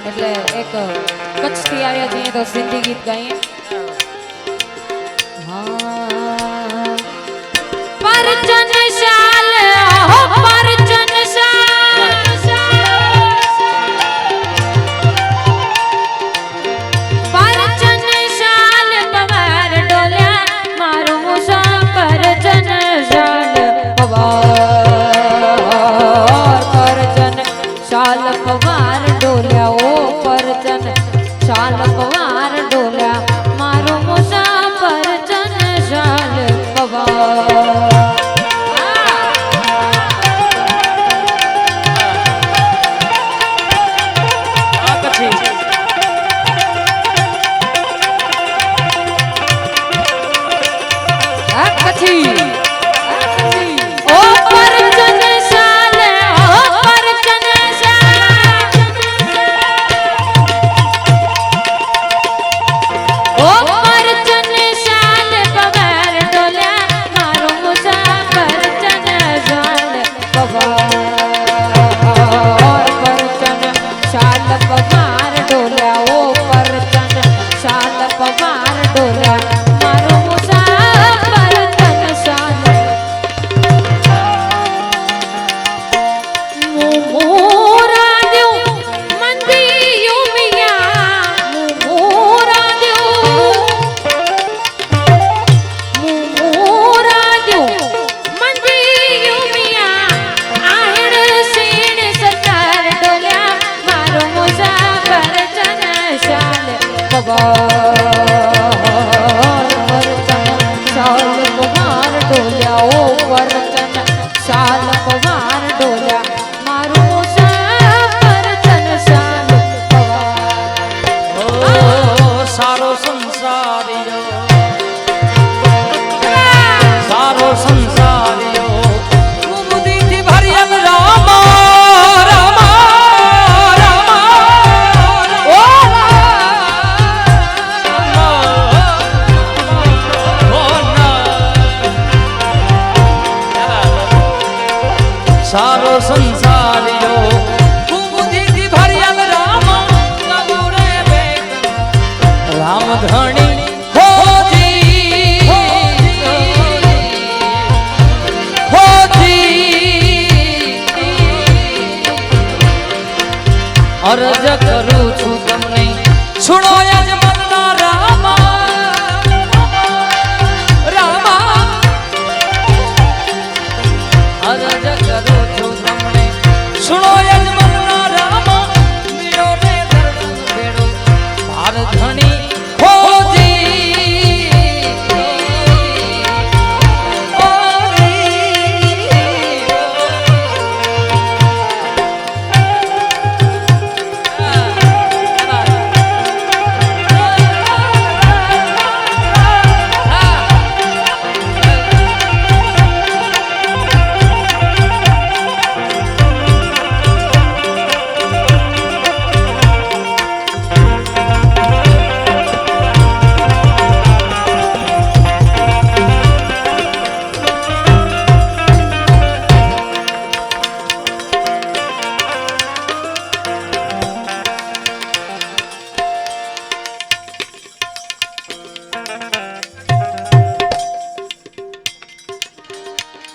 એટલે એક કચ્છથી આવ્યા છીએ તો સિંધી ગીત ગાઈએ. પરચન શાલ હો પરચન શાલ પરચન શાલ પવાર ડોલ્યા મારું મુસા પરચન શાલ પવાર પરચન શાલ પવાર ડોલ્યા ઓ પરચન શાલ પવાર ડોલ્યા મારું મુસા પરચન શાલ પવાર. सारो संसारियो बुद्धि भरियल राम रे राम धनी हो जी अर्ज करू छु तमने सुनो या